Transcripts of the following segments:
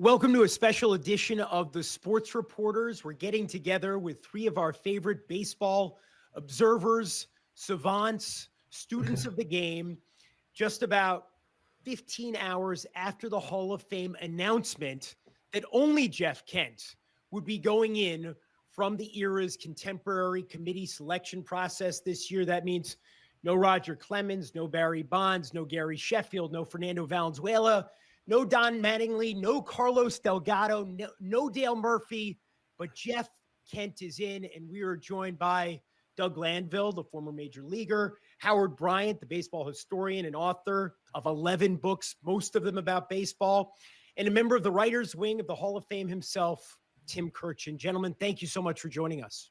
Welcome to a special edition of the Sports Reporters. We're getting together with three of our favorite baseball observers, savants, students of the game, just about 15 hours after the Hall of Fame announcement that only Jeff Kent would be going in from the era's contemporary committee selection process this year. That means no Roger Clemens, no Barry Bonds, no Gary Sheffield, no Fernando Valenzuela, no Don Mattingly, no Carlos Delgado, no Dale Murphy, but Jeff Kent is in, and we are joined by Doug Glanville, the former major leaguer, Howard Bryant, the baseball historian and author of 11 books, most of them about baseball, and a member of the writers' wing of the Hall of Fame himself, Tim Kurkjian. Gentlemen, thank you so much for joining us.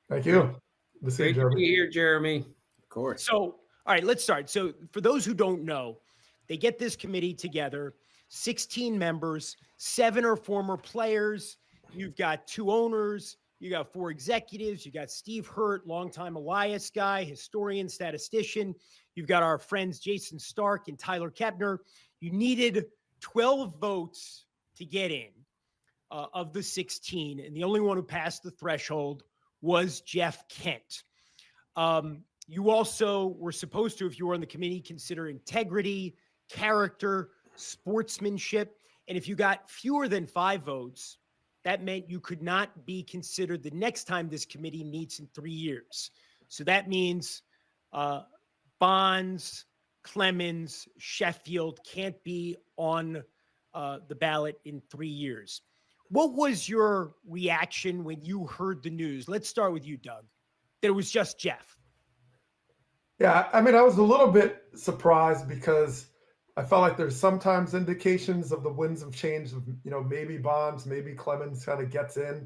Thank you. Great to be here, Jeremy. Of course. So, all right, let's start. So for those who don't know, they get this committee together, 16 members, 7 are former players. You've got 2 owners. You got 4 executives. You got Steve Hurt, longtime Elias guy, historian, statistician. You've got our friends Jason Stark and Tyler Kepner. You needed 12 votes to get in of the 16, and the only one who passed the threshold was Jeff Kent. You also were supposed to, if you were on the committee, consider integrity, character, sportsmanship. And if you got fewer than 5 votes, that meant you could not be considered the next time this committee meets in 3 years. So that means Bonds, Clemens, Sheffield can't be on the ballot in 3 years. What was your reaction when you heard the news? Let's start with you, Doug, that it was just Jeff. Yeah, I mean, I was a little bit surprised because I felt like there's sometimes indications of the winds of change of, maybe Bonds, maybe Clemens kind of gets in.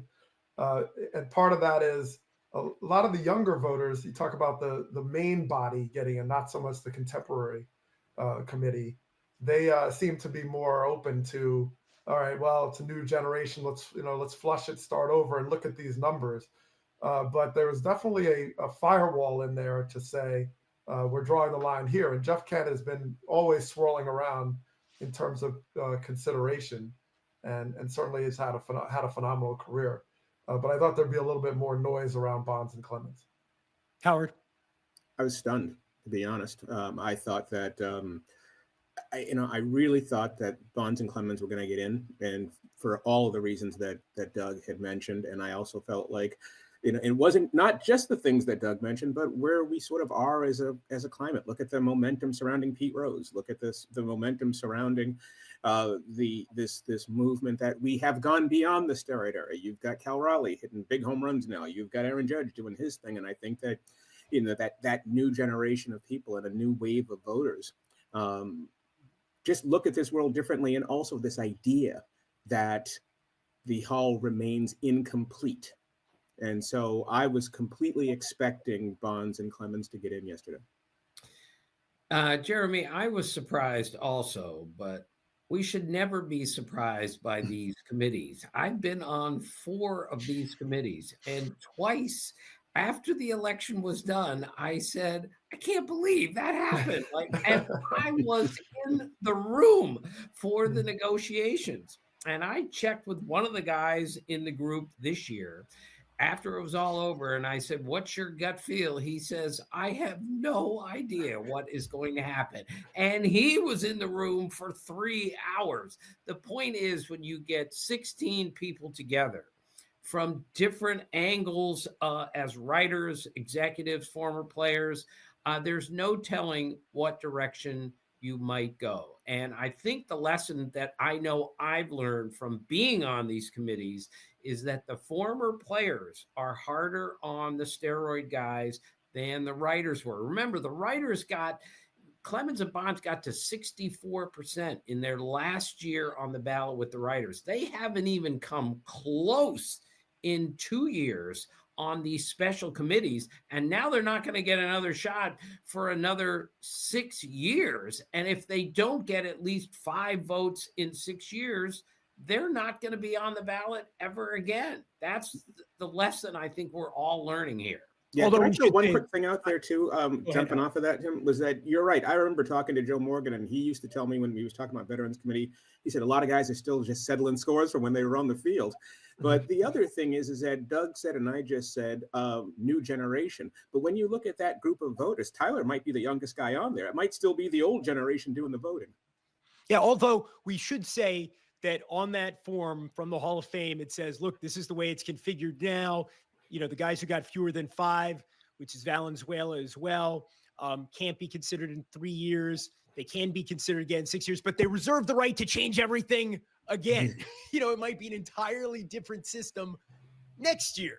And part of that is a lot of the younger voters, you talk about the main body getting in, not so much the contemporary committee. They seem to be more open to, all right, well, it's a new generation. Let's flush it, start over and look at these numbers. But there was definitely a firewall in there to say, we're drawing the line here. And Jeff Kent has been always swirling around in terms of consideration and certainly has had a phenomenal career. But I thought there'd be a little bit more noise around Bonds and Clemens. Howard? I was stunned, to be honest. I thought that, I really thought that Bonds and Clemens were going to get in, and for all of the reasons that Doug had mentioned. And I also felt like, it wasn't not just the things that Doug mentioned, but where we sort of are as a climate. Look at the momentum surrounding Pete Rose. Look at the momentum surrounding this movement that we have gone beyond the steroid era. You've got Cal Raleigh hitting big home runs now. You've got Aaron Judge doing his thing, and I think that that new generation of people and a new wave of voters just look at this world differently, and also this idea that the Hall remains incomplete. And so I was completely expecting Bonds and Clemens to get in yesterday. Jeremy, I was surprised also, but we should never be surprised by these committees. I've been on 4 of these committees, and twice after the election was done, I said, I can't believe that happened. And I was in the room for the negotiations. And I checked with one of the guys in the group this year after it was all over, and I said, what's your gut feel? He says, I have no idea what is going to happen. And he was in the room for 3 hours. The point is, when you get 16 people together from different angles as writers, executives, former players, there's no telling what direction you might go. And I think the lesson that I know I've learned from being on these committees is that the former players are harder on the steroid guys than the writers were. Remember, the writers Clemens and Bonds got to 64% in their last year on the ballot with the writers. They haven't even come close in 2 years on these special committees, and now they're not going to get another shot for another 6 years. And if they don't get at least 5 votes in 6 years, they're not going to be on the ballot ever again. That's the lesson I think we're all learning here. Yeah, Although can I we throw should one say- quick thing out there too, jumping off of that, Tim, was that you're right. I remember talking to Joe Morgan, and he used to tell me when we was talking about Veterans Committee, he said a lot of guys are still just settling scores from when they were on the field. But the other thing is that Doug said, and I just said, new generation. But when you look at that group of voters, Tyler might be the youngest guy on there. It might still be the old generation doing the voting. Yeah, although we should say that on that form from the Hall of Fame, it says, look, this is the way it's configured now. You know, the guys who got fewer than 5, which is Valenzuela as well, can't be considered in 3 years. They can be considered again in 6 years, but they reserve the right to change everything again. You know, it might be an entirely different system next year.